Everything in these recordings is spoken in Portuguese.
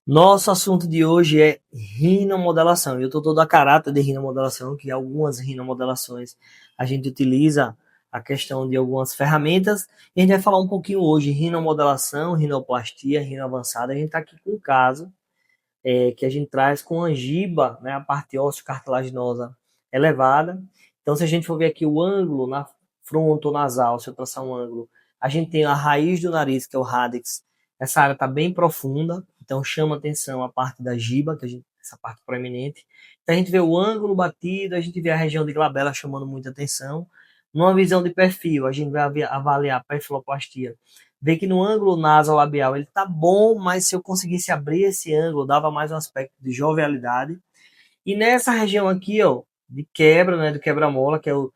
Nosso assunto de hoje é rinomodelação. Eu estou todo a caráter de rinomodelação, que algumas rinomodelações a gente utiliza a questão de algumas ferramentas. E a gente vai falar um pouquinho hoje de rinomodelação, rinoplastia, rino avançada. A gente está aqui com um caso que a gente traz com angiba, né, a parte ósseo cartilaginosa elevada. Então, se a gente for ver aqui o ângulo na frontonasal, se eu traçar um ângulo, a gente tem a raiz do nariz, que é o radix. Essa área está bem profunda, então chama atenção a parte da giba, essa parte proeminente. Então, a gente vê o ângulo batido, a gente vê a região de glabela chamando muita atenção. Numa visão de perfil, a gente vai avaliar a perfiloplastia, vê que no ângulo nasolabial ele tá bom, mas se eu conseguisse abrir esse ângulo, dava mais um aspecto de jovialidade. E nessa região aqui, ó, de quebra, né, do quebra-mola, que é o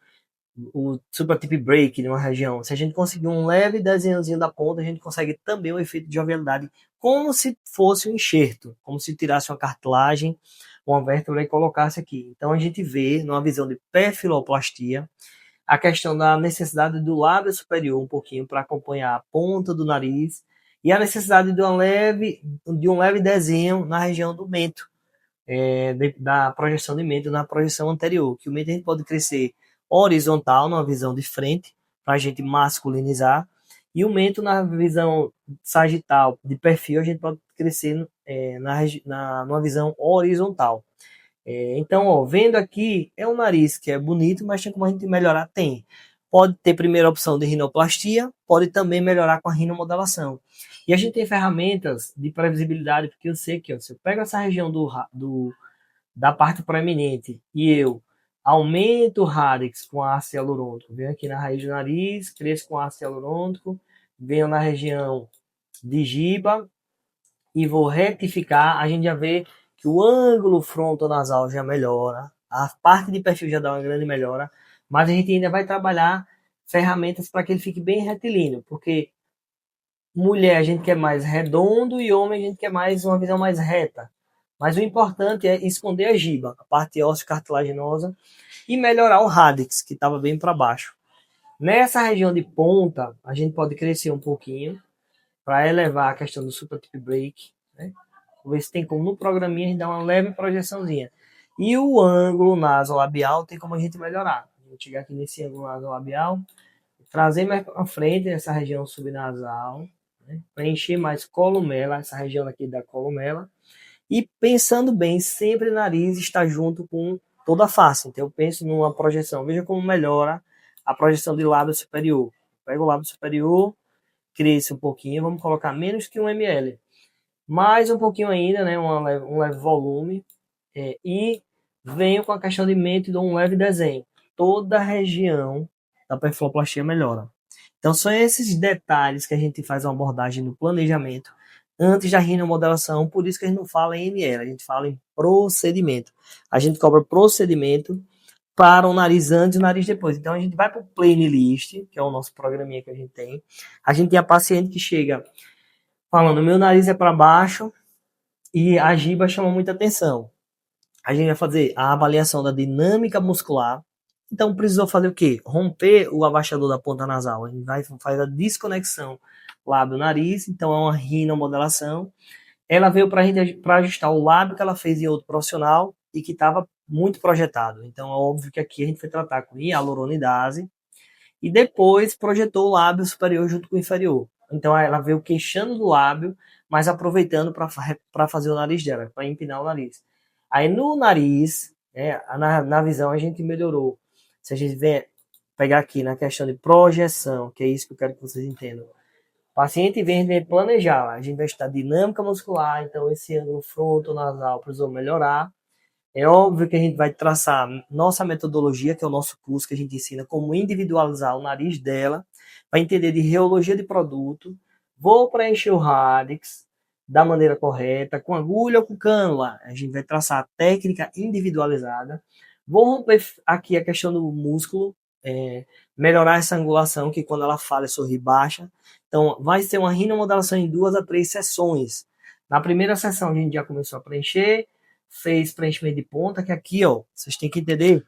supratip break, numa região, se a gente conseguir um leve desenhozinho da ponta, a gente consegue também um efeito de jovialidade, como se fosse um enxerto, como se tirasse uma cartilagem, uma vértebra e colocasse aqui. Então a gente vê, numa visão de perfiloplastia, a questão da necessidade do lábio superior um pouquinho para acompanhar a ponta do nariz e a necessidade de um leve desenho na região do mento, da projeção de mento na projeção anterior, que o mento a gente pode crescer horizontal, numa visão de frente, para a gente masculinizar, e o mento na visão sagital, de perfil, a gente pode crescer numa visão horizontal. Então, ó, vendo aqui, é um nariz que é bonito, mas tem como a gente melhorar? Tem. Pode ter primeira opção de rinoplastia, pode também melhorar com a rinomodelação. E a gente tem ferramentas de previsibilidade, porque eu sei que ó, se eu pego essa região da parte proeminente e eu aumento o radix com ácido hialurônico, venho aqui na raiz do nariz, cresço com ácido hialurônico, venho na região de giba e vou retificar, a gente já vê que o ângulo frontonasal já melhora, a parte de perfil já dá uma grande melhora, mas a gente ainda vai trabalhar ferramentas para que ele fique bem retilíneo, porque mulher a gente quer mais redondo e homem a gente quer mais uma visão mais reta. Mas o importante é esconder a giba, a parte ósseo cartilaginosa, e melhorar o radix, que estava bem para baixo. Nessa região de ponta, a gente pode crescer um pouquinho para elevar a questão do supratip break, né? Ver se tem como no programinha a gente dar uma leve projeçãozinha. E o ângulo nasolabial tem como a gente melhorar. Vou chegar aqui nesse ângulo nasolabial, trazer mais para frente essa região subnasal, né? Preencher mais columela, essa região aqui da columela. E pensando bem, sempre o nariz está junto com toda a face. Então eu penso numa projeção. Veja como melhora a projeção de lábio superior. Pego o lábio superior, cresce um pouquinho, vamos colocar menos que 1 ml. Mais um pouquinho ainda, né, um leve volume, e venho com a questão de mente e dou um leve desenho. Toda a região da perfiloplastia melhora. Então são esses detalhes que a gente faz uma abordagem no planejamento antes da rinomodelação, por isso que a gente não fala em ML, a gente fala em procedimento. A gente cobra procedimento para o nariz antes e o nariz depois. Então a gente vai para o playlist, que é o nosso programinha que a gente tem. A gente tem a paciente que chega falando, meu nariz é para baixo e a giba chama muita atenção. A gente vai fazer a avaliação da dinâmica muscular. Então precisou fazer o quê? Romper o abaixador da ponta nasal. A gente vai fazer a desconexão lábio-nariz, então é uma rinomodelação. Ela veio para a gente para ajustar o lábio que ela fez em outro profissional e que estava muito projetado. Então é óbvio que aqui a gente foi tratar com hialuronidase e depois projetou o lábio superior junto com o inferior. Então ela veio queixando do lábio, mas aproveitando para fazer o nariz dela, para empinar o nariz. Aí no nariz, na visão, a gente melhorou. Se a gente pegar aqui na questão de projeção, que é isso que eu quero que vocês entendam. O paciente vem planejar, a gente vai estudar dinâmica muscular, então esse ângulo frontonasal precisou melhorar. É óbvio que a gente vai traçar nossa metodologia, que é o nosso curso que a gente ensina como individualizar o nariz dela, para entender de reologia de produto. Vou preencher o radix da maneira correta, com agulha ou com cânula. A gente vai traçar a técnica individualizada. Vou romper aqui a questão do músculo, melhorar essa angulação, que quando ela fala é sorrir baixa. Então, vai ser uma rinomodelação em 2 a 3 sessões. Na primeira sessão, a gente já começou a preencher, fez preenchimento de ponta, que aqui, ó, vocês têm que entender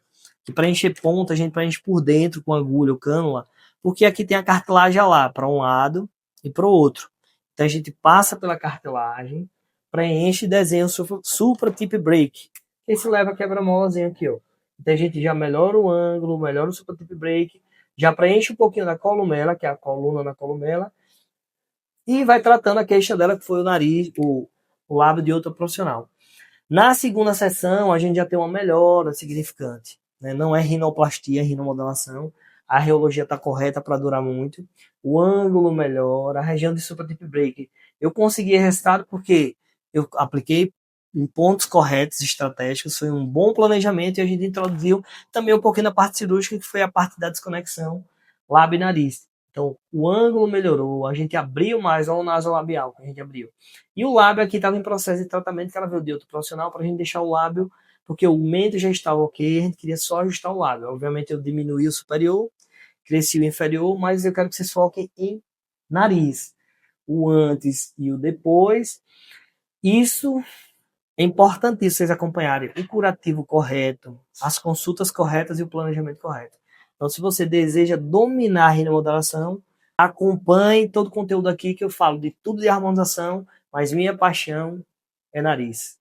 que preencher ponta a gente preenche por dentro com agulha ou cânula, porque aqui tem a cartilagem lá, para um lado e para o outro. Então a gente passa pela cartilagem preenche e desenha o supra tip break. Esse leva a quebra-molazinho aqui, ó. Então a gente já melhora o ângulo, melhora o supra tip break, já preenche um pouquinho da columela, que é a coluna na columela, e vai tratando a queixa dela, que foi o nariz, o lábio de outra profissional. Na segunda sessão, a gente já tem uma melhora significante. Né? Não é rinoplastia, é rinomodelação. A reologia está correta para durar muito. O ângulo melhora, a região de supratip break. Eu consegui resultado porque eu apliquei em pontos corretos, estratégicos, foi um bom planejamento e a gente introduziu também um pouquinho na parte cirúrgica, que foi a parte da desconexão lábio e nariz. Então, o ângulo melhorou, a gente abriu mais, olha o nasolabial que a gente abriu. E o lábio aqui estava em processo de tratamento, que ela veio de outro profissional, para a gente deixar o lábio, porque o mento já estava ok, a gente queria só ajustar o lábio. Obviamente eu diminuí o superior, cresci o inferior, mas eu quero que vocês foquem em nariz. O antes e o depois. Isso é importantíssimo vocês acompanharem o curativo correto, as consultas corretas e o planejamento correto. Então, se você deseja dominar a rinomodelação, acompanhe todo o conteúdo aqui que eu falo de tudo de harmonização, mas minha paixão é nariz.